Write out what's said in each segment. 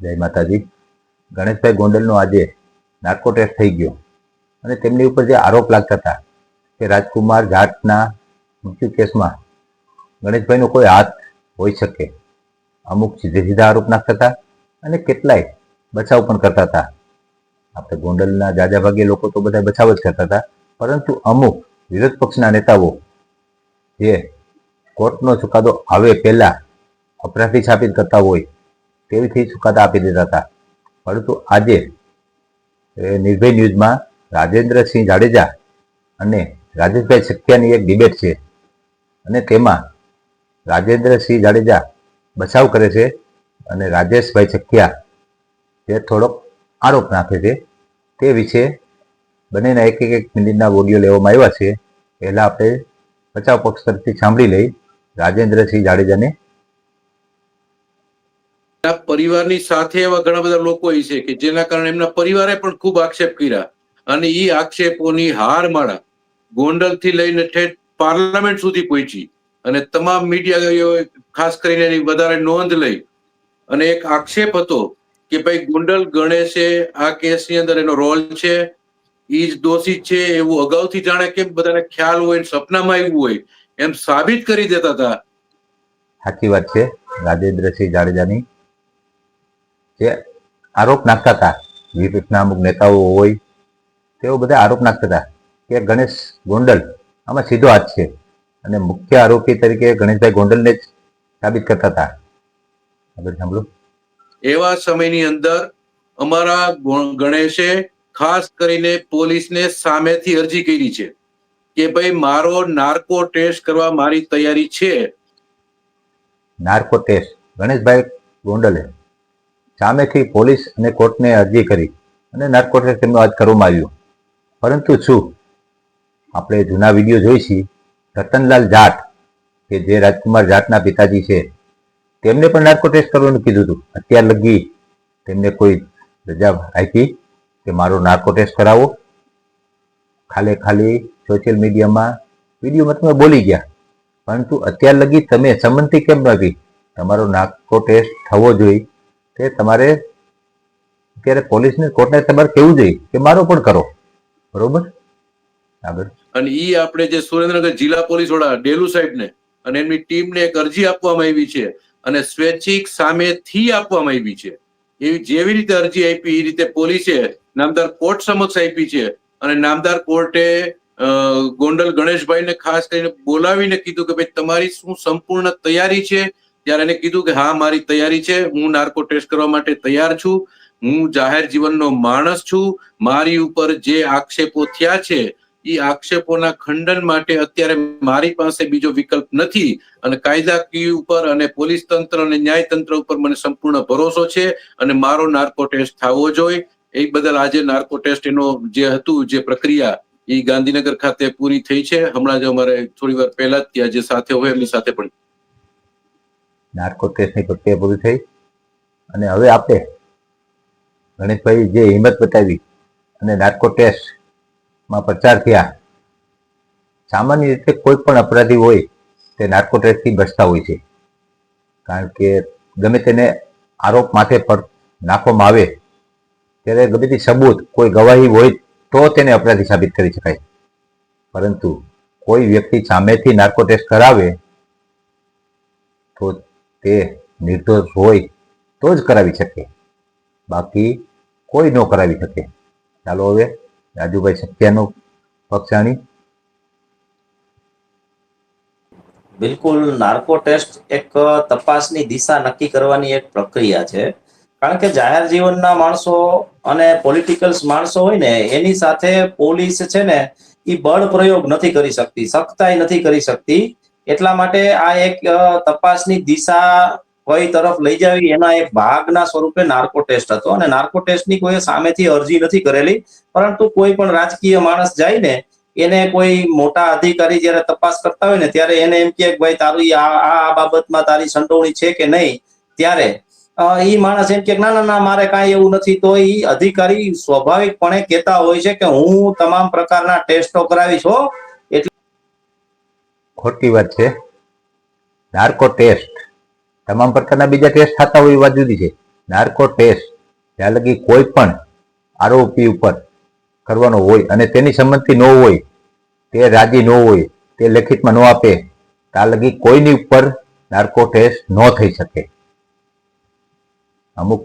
જય માતાજી. ગણેશભાઈ ગોંડલનો આજે નાર્કો ટેસ્ટ થઈ ગયો અને તેમની ઉપર જે આરોપ લાગતા હતા કે રાજકુમાર જાટના મૃત્યુ કેસમાં ગણેશભાઈનો કોઈ હાથ હોઈ શકે, અમુક સીધે સીધા આરોપ નાખતા હતા અને કેટલાય બચાવ પણ કરતા હતા. આપણે ગોંડલના જાજા ભાગે લોકો તો બધા બચાવ જ કરતા હતા, પરંતુ અમુક વિરોધ પક્ષના નેતાઓ જે કોર્ટનો ચુકાદો આવે પહેલા અપરાધી સાબિત કરતા હોય તેવીથી ચુકાદા આપી દેતા હતા. પરંતુ આજે નિર્ભય ન્યૂઝમાં રાજેન્દ્રસિંહ જાડેજા અને રાજેશભાઈ સખિયાની એક ડિબેટ છે અને તેમાં રાજેન્દ્રસિંહ જાડેજા બચાવ કરે છે અને રાજેશભાઈ સખિયા જે થોડોક આરોપ નાખે છે. તે વિશે બંનેના એક મિનિટના ઓડિયો લેવામાં આવ્યા છે. પહેલા આપણે બચાવ પક્ષ તરફથી સાંભળી લઈ રાજેન્દ્રસિંહ જાડેજાને. પરિવારની સાથે એવા ઘણા બધા લોકો છે કે જેના કારણે એમના પરિવારે પણ ખૂબ આક્ષેપ કર્યા અને એ આક્ષેપોની હારમાળા ગોંડલ થી લઈને ઠેઠ પાર્લામેન્ટ સુધી પહોંચી અને તમામ મીડિયાએ ખાસ કરીને એની વધારે નોંધ લઈ અને એક આક્ષેપ હતો કે ભાઈ ગોંડલ ગણેશે આ કેસની અંદર એનો રોલ છે, એ જ દોષિત છે એવું અગાઉથી જાણે કેમ બધાને ખ્યાલ હોય, સપનામાં આવ્યું હોય એમ સાબિત કરી દેતા હતા. સાચી વાત છે. રાજેન્દ્રસિંહ જાડેજાની જે આરોપ નાખતા હતા, વિપક્ષના અમુક નેતાઓ હોય તેઓ બધા આરોપ નાખતા હતા કે ગણેશ ગોંડલ આમાં સીધો હાથ છે અને મુખ્ય આરોપી તરીકે ગણેશભાઈ ગોંડલને જ સાબિત કરતા હતા. આગળ સાંભળો. એવા સમયની અંદર અમારા ગણેશે ખાસ કરીને પોલીસને સામેથી અરજી કરી છે કે ભાઈ મારો નાર્કો ટેસ્ટ કરવા મારી તૈયારી છે. નાર્કો ટેસ્ટ ગણેશભાઈ ગોંડલે સામેથી પોલીસ અને કોર્ટને અરજી કરી અને નાર્કો ટેસ્ટ તેમનો આજ કરવામાં આવ્યો. પરંતુ શું આપણે જૂના વિડીયો જોઈશી, રતનલાલ જાટ કે જે રાજકુમાર જાટના પિતાજી છે તેમને પણ નાર્કો ટેસ્ટ કરવાનું કીધું હતું. અત્યાર લગી તેમને કોઈ રજા આપી કે મારો નાર્કો ટેસ્ટ કરાવો? ખાલી સોશિયલ મીડિયામાં વિડીયોમાં તમે બોલી ગયા, પરંતુ અત્યાર લગી તમે સંમતિ કેમ નથી? તમારો નાર્કો ટેસ્ટ થવો જોઈએ તે તમારે અત્યારે પોલીસને કોર્ટને તમારે કહેવું જોઈએ કે મારો પણ કરો. બરોબર. આગળ. અને ઈ આપણે જે સુરેન્દ્રનગર જિલ્લા પોલીસ વડા ડેલુ સાહેબને અને એમની ટીમને એક અરજી આપવામાં આવી છે અને સ્વૈચ્છિક સામેથી આપવામાં આવી છે. એવી જેવી રીતે અરજી આપી એ રીતે પોલીસે નામદાર કોર્ટ સમક્ષ આપી છે અને નામદાર કોર્ટે ગોંડલ ગણેશભાઈને ખાસ કરીને બોલાવીને કીધું કે ભાઈ તમારી શું સંપૂર્ણ તૈયારી છે? ત્યારે એને કીધું કે હા મારી તૈયારી છે, હું નાર્કો ટેસ્ટ કરવા માટે તૈયાર છું, હું જાહેર જીવનનો માણસ છું, મારી ઉપર જે આક્ષેપો થયા છે એ આક્ષેપોના ખંડન માટે અત્યારે મારી પાસે બીજો વિકલ્પ નથી અને કાયદાકીય ઉપર અને પોલીસ તંત્ર અને ન્યાય તંત્ર ઉપર મને સંપૂર્ણ ભરોસો છે અને મારો નાર્કો ટેસ્ટ થવો જોઈએ. એ બદલ આજે નાર્કો ટેસ્ટ એનો જે હતું જે પ્રક્રિયા એ ગાંધીનગર ખાતે પૂરી થઈ છે. હમણાં જ અમારે થોડી વાર પહેલા જ ત્યાં જે સાથે હોય એમની સાથે પણ નાર્કો ટેસ્ટની પ્રક્રિયા પૂરી થઈ અને હવે આપણે ગણેશભાઈ જે હિંમત બતાવી અને નાર્કો ટેસ્ટમાં પ્રચાર થયા. સામાન્ય રીતે કોઈ પણ અપરાધી હોય તે નાર્કો ટેસ્ટથી બચતા હોય છે, કારણ કે ગમે તેને આરોપ માથે પર નાખવામાં આવે ત્યારે ગમે તે સબૂત કોઈ ગવાહી હોય તો તેને અપરાધી સાબિત કરી શકાય. પરંતુ કોઈ વ્યક્તિ સામેથી નાર્કો ટેસ્ટ કરાવે તો તે નિર્દોષ હોય તો જ કરાવી શકે, બાકી કોઈ ન કરાવી શકે. ચાલો હવે રાજુભાઈ સત્યાનો પક્ષ જાણી. બિલકુલ, નાર્કો ટેસ્ટ એક તપાસની દિશા નક્કી કરવાની એક પ્રક્રિયા છે. કારણ કે જાહેર જીવનના માણસો અને પોલિટિકલ્સ માણસો હોય ને એની સાથે પોલીસ છે ને એ બળ પ્રયોગ નથી કરી શકતી, સખ્તાઈ નથી કરી શકતી. એટલા માટે આ એક તપાસની દિશા કઈ તરફ લઈ જાવી એના એક ભાગના સ્વરૂપે નાર્કો ટેસ્ટ હતો. અને નાર્કો ટેસ્ટની કોઈ સામેથી અરજી નથી કરેલી, પરંતુ કોઈ પણ રાજકીય માણસ જાય ને એને કોઈ મોટા અધિકારી જયારે તપાસ કરતા હોય ને ત્યારે એને એમ કે ભાઈ તારું આ બાબતમાં તારી સંડોવણી છે કે નહીં, ત્યારે ઈ માણસ એમ કે ના ના ના મારે કાંઈ એવું નથી. તો ઈ અધિકારી સ્વાભાવિકપણે કહેતા હોય છે કે હું તમામ પ્રકારના ટેસ્ટો કરાવીશ હો. ખોટી વાત છે. નાર્કો ટેસ્ટ તમામ પ્રકારના બીજા ટેસ્ટ થતા હોય એ વાત જુદી છે, નાર્કો ટેસ્ટ જ્યાં લગી કોઈ પણ આરોપી ઉપર કરવાનો હોય અને તેની સંમતિ ન હોય, તે રાજી ન હોય, તે લેખિતમાં ન આપે, ત્યાં લગી કોઈની ઉપર નાર્કો ટેસ્ટ ન થઈ શકે. અમુક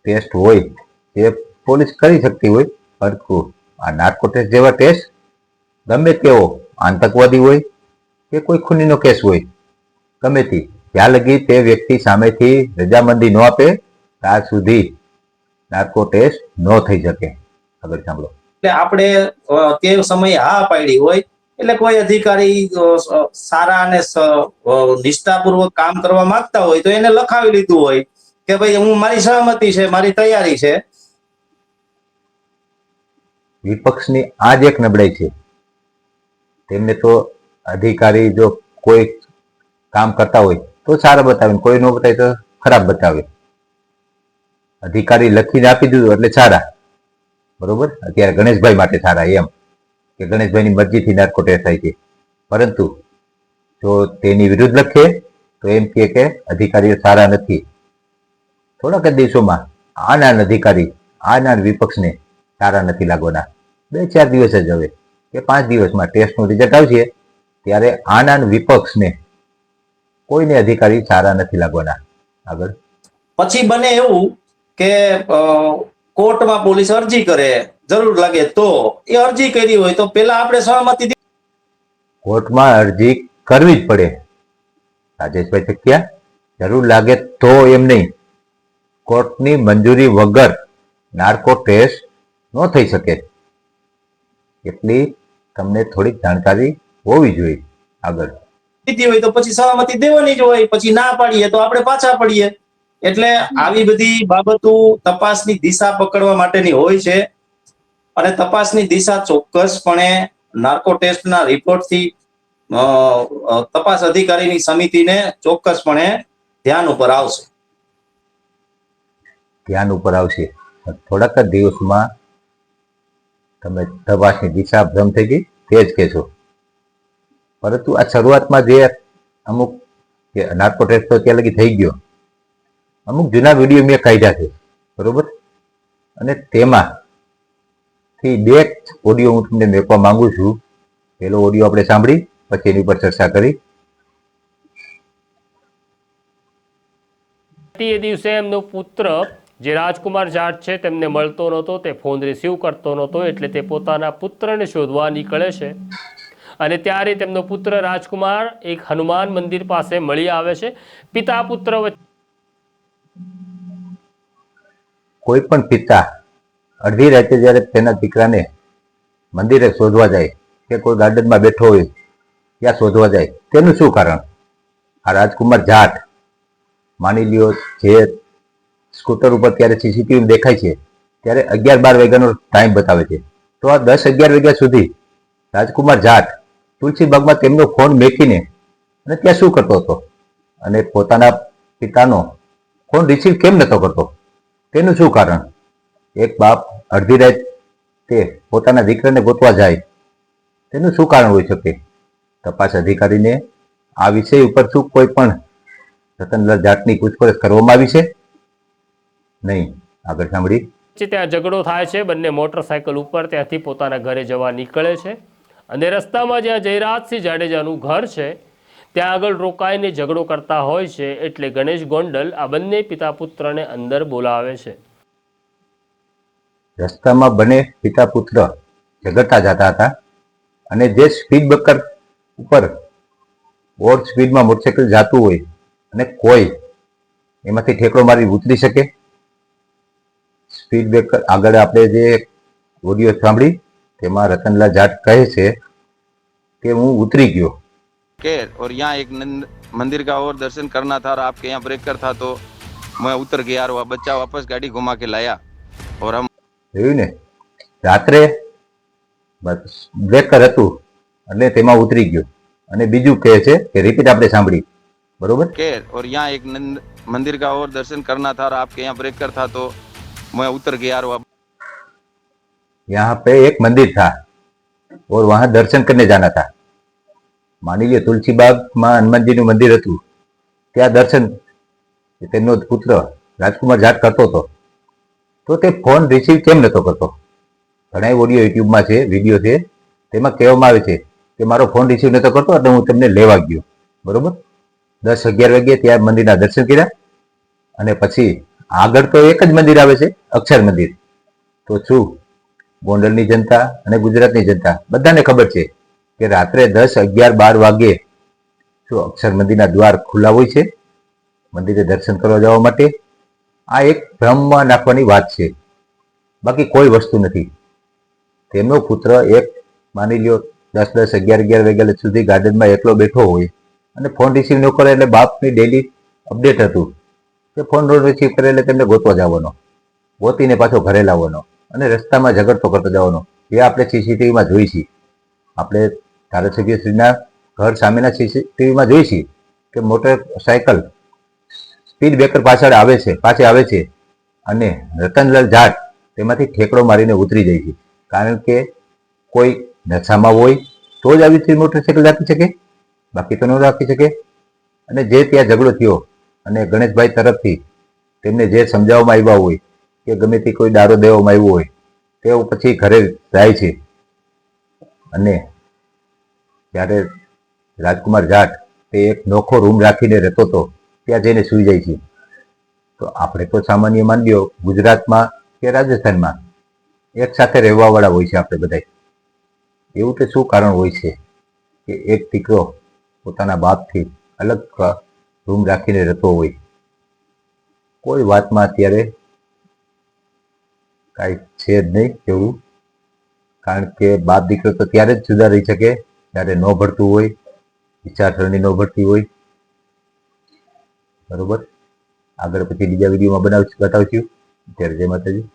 ટેસ્ટ હોય જે પોલીસ કરી શકતી હોય, પરંતુ આ નાર્કો ટેસ્ટ જેવા ટેસ્ટ ગમે તેવો આતંકવાદી હોય કે કોઈ ખૂનીનો કેસ હોય, ગમે તે, જ્યાં લગી તે વ્યક્તિ સામેથી રજામંદી ન આપે ત્યાં સુધી નાર્કો ટેસ્ટ ન થઈ શકે. આગળ સાંભળો. એટલે આપણે તે સમયે હા પાડી હોય એટલે કોઈ અધિકારી સારા અને નિષ્ઠાપૂર્વક કામ કરવા માંગતા હોય તો એને લખાવી લીધું હોય કે ભાઈ હું મારી સહમતિ છે, મારી તૈયારી છે. વિપક્ષની આ જ એક નબળાઈ છે. તેમને તો અધિકારી જો કોઈ કામ કરતા હોય તો સારા બતાવે, કોઈ ન બતાવે તો ખરાબ બતાવે. અધિકારી લખીને આપી દીધું એટલે સારા, બરોબર. અત્યારે ગણેશભાઈ માટે સારા, એમ કે ગણેશભાઈની મરજીથી નાર્કો ટેસ્ટ થાય છે. પરંતુ જો તેની વિરુદ્ધ લખે તો એમ કે અધિકારીઓ સારા નથી. થોડાક જ દિવસોમાં આ નાન અધિકારી, આ નાન વિપક્ષને સારા નથી લાગવાના. 2-4 દિવસ જ હવે કે 5 દિવસમાં ટેસ્ટનું રિઝલ્ટ આવશે, ત્યારે આ નાન વિપક્ષને કોઈને અધિકારી સારા નથી લાગવાના. આગળ પછી બને એવું કે કોર્ટમાં પોલીસ અરજી કરે, જરૂર લાગે તો એ અરજી કરી હોય તો પેલા આપણે સહમતિ કોર્ટમાં અરજી કરવી જ પડે. રાજેશભાઈ ચકિયા, જરૂર લાગે તો એમ નહીં, કોર્ટની મંજૂરી વગર નાર્કો ટેસ્ટ ન થઈ શકે. એટલી તમને થોડીક જાણકારી હોવી જોઈએ. આગળ દીધી હોય તો પછી સહમતિ દેવાની જ હોય, પછી ના પાડીએ તો આપણે પાછા પડીએ. એટલે આવી બધી બાબતો તપાસની દિશા પકડવા માટેની હોય છે અને તપાસની દિશા ચોક્કસપણે નાર્કો ટેસ્ટના રિપોર્ટથી તપાસ અધિકારીની સમિતિને ચોક્કસપણે ધ્યાન ઉપર આવશે. ધ્યાન ઉપર આવશે. થોડાક જ દિવસમાં તમે તપાસની દિશા ભ્રમ થઈ ગઈ તે જ કહેશો. પરંતુ આ શરૂઆતમાં જે અમુક નાર્કો ટેસ્ટ તો ત્યાં લગી થઈ ગયો, અમુક જૂના વિડીયો મેં કાઢ્યા છે, બરોબર. અને તેમાંથી 2 ઓડિયો હું તમને મેકવા માંગુ છું. પેલો ઓડિયો આપણે સાંભળી પછી એની ઉપર ચર્ચા કરી. એ દિવસે એમનો પુત્ર જે રાજકુમાર જાટ છે તેમને મળતો નહોતો, તે ફોન રિસીવ કરતો નહોતો, એટલે તે પોતાના પુત્રને શોધવા નીકળે છે. અને ત્યારે તેમનો પુત્ર રાજકુમાર એક હનુમાન મંદિર પાસે મળી આવે છે. પિતા પુત્ર વચ્ચે કોઈ પણ પિતા અડધી રાતે જ્યારે તેના દીકરાને મંદિરે શોધવા જાય કે કોઈ ગાર્ડનમાં બેઠો હોય ત્યાં શોધવા જાય, તેનું શું કારણ? આ રાજકુમાર જાટ, માની લ્યો જે સ્કૂટર ઉપર ત્યારે સીસીટીવી દેખાય છે ત્યારે 11-12 વાગ્યાનો ટાઈમ બતાવે છે, તો આ 10-11 વાગ્યા સુધી રાજકુમાર જાટ તુલસીબાગમાં તેમનો ફોન મેકીને અને ત્યાં શું કરતો હતો? અને પોતાના પિતાનો ફોન રિસીવ કેમ નતો કરતો? તેનું શું કારણ? એક બાપ અડધી રાત તે પોતાના દીકરાને ગોતવા જાય, તેનું શું કારણ હોઈ શકે? તપાસ અધિકારીને આ વિષય ઉપર શું કોઈ પણ રતનલાલ જાટની પૂછપરછ કરવામાં આવી છે? નહીં. આગળ સાંભળી. ત્યાં ઝઘડો થાય છે. બંને મોટરસાયકલ ઉપર ત્યાંથી પોતાના ઘરે જવા નીકળે છે અને રસ્તામાં જ્યાં જયરાજસિંહ જાડેજાનું ઘર છે ત્યાં આગળ રોકાઈને ઝઘડો કરતા હોય છે. એટલે ગણેશ ગોંડલ આ બંને પિતા પુત્રને અંદર બોલાવે છે. રસ્તામાં બંને પિતા પુત્ર ઝઘડતા જતા હતા અને જે સ્પીડ બ્રેકર ઉપર ઓવર સ્પીડમાં મોટરસાયકલ જતું હોય અને કોઈ એમાંથી ઠેકડો મારી ઉતરી શકે? સ્પીડ બ્રેકર આગળ આપણે જે ઓડિયો સાંભળી તેમાં રતનલાલ જાટ કહે છે કે હું ઉતરી ગયો के और यहाँ एक मंदिर का और दर्शन करना था और आपके यहाँ ब्रेकर था तो मैं उतर गया और वह बच्चा वापस गाड़ी घुमा के लाया और हम જોયું ને, રાત્રે બ્રેકર હતું એટલે તેમાં ઉતરી ગયો. અને બીજું કહે છે કે રિપીટ આપણે સાંભળી, બરોબર. के और यहाँ एक मंदिर का और दर्शन करना था और आपके यहाँ ब्रेकर था तो मैं उतर गया और वह यहाँ पे एक मंदिर था और वहां दर्शन करने जाना था. માની લે તુલસીબાગમાં હનુમાનજીનું મંદિર હતું, ત્યાં દર્શન, તેમનો પુત્ર રાજકુમાર જાટ કરતો હતો, તો તે ફોન રિસીવ કેમ નતો કરતો? ઘણા ઓડિયો યુટ્યુબમાં છે, વિડીયો છે, તેમાં કહેવામાં આવે છે કે મારો ફોન રિસીવ નતો કરતો એટલે હું તમને લેવા ગયો. બરોબર, 10-11 વાગ્યે ત્યાં મંદિરના દર્શન કર્યા અને પછી આગળ તો એક જ મંદિર આવે છે, અક્ષર મંદિર. તો શું ગોંડલની જનતા અને ગુજરાતની જનતા બધાને ખબર છે કે રાત્રે 10, 11, 12 વાગે શું અક્ષર મંદિરના દ્વાર ખુલ્લા હોય છે મંદિરે દર્શન કરવા જવા માટે? આ એક ભ્રમમાં નાખવાની વાત છે, બાકી કોઈ વસ્તુ નથી. તેમનો પુત્ર એક માની લ્યો 10, 11 વાગ્યા સુધી ગાર્ડનમાં એકલો બેઠો હોય અને ફોન રિસીવ ન કરે એટલે બાપની ડેલી અપડેટ હતું કે ફોન રિસીવ કરે એટલે તેમને ગોતવા જવાનો, ગોતીને પાછો ઘરે લાવવાનો અને રસ્તામાં ઝઘડતો કરતો જવાનો. એ આપણે સીસીટીવીમાં જોઈ છીએ. આપણે ધારાસભ્યશ્રીના ઘર સામેના સીસીટીવીમાં જોઈ છીએ કે મોટરસાયકલ સ્પીડ બ્રેકર પાછળ આવે છે અને રતનલાલ જાટ તેમાંથી ઠેકડો મારીને ઉતરી જાય છે. કારણ કે કોઈ નશામાં હોય તો જ આવી રીતે મોટરસાયકલ રાખી શકે, બાકી તો ન રાખી શકે. અને જે ત્યાં ઝઘડો થયો અને ગણેશભાઈ તરફથી તેમને જે સમજાવવામાં આવ્યા હોય કે ગમે તે કોઈ દારૂ દેવામાં આવ્યો હોય તે પછી ઘરે જાય છે અને જ્યારે રાજકુમાર જાટ તે એક નોખો રૂમ રાખીને રહેતો હતો ત્યાં જઈને સૂઈ જાય છે. તો આપણે તો સામાન્ય માની લો ગુજરાતમાં કે રાજસ્થાનમાં એક સાથે રહેવા વાળા હોય છે આપણે બધા. એવું તો શું કારણ હોય છે કે એક દીકરો પોતાના બાપથી અલગ રૂમ રાખીને રહેતો હોય? કોઈ વાતમાં અત્યારે કાંઈ છે જ નહીં એવું. કારણ કે બાપ દીકરો તો ત્યારે જ જુદા રહી શકે જ્યારે ન ભળતું હોય, વિચારસરણી ન ભળતી હોય. બરોબર, આગળ પછી બીજા વિડીયોમાં બતાવશું. ત્યારે જય માતાજી.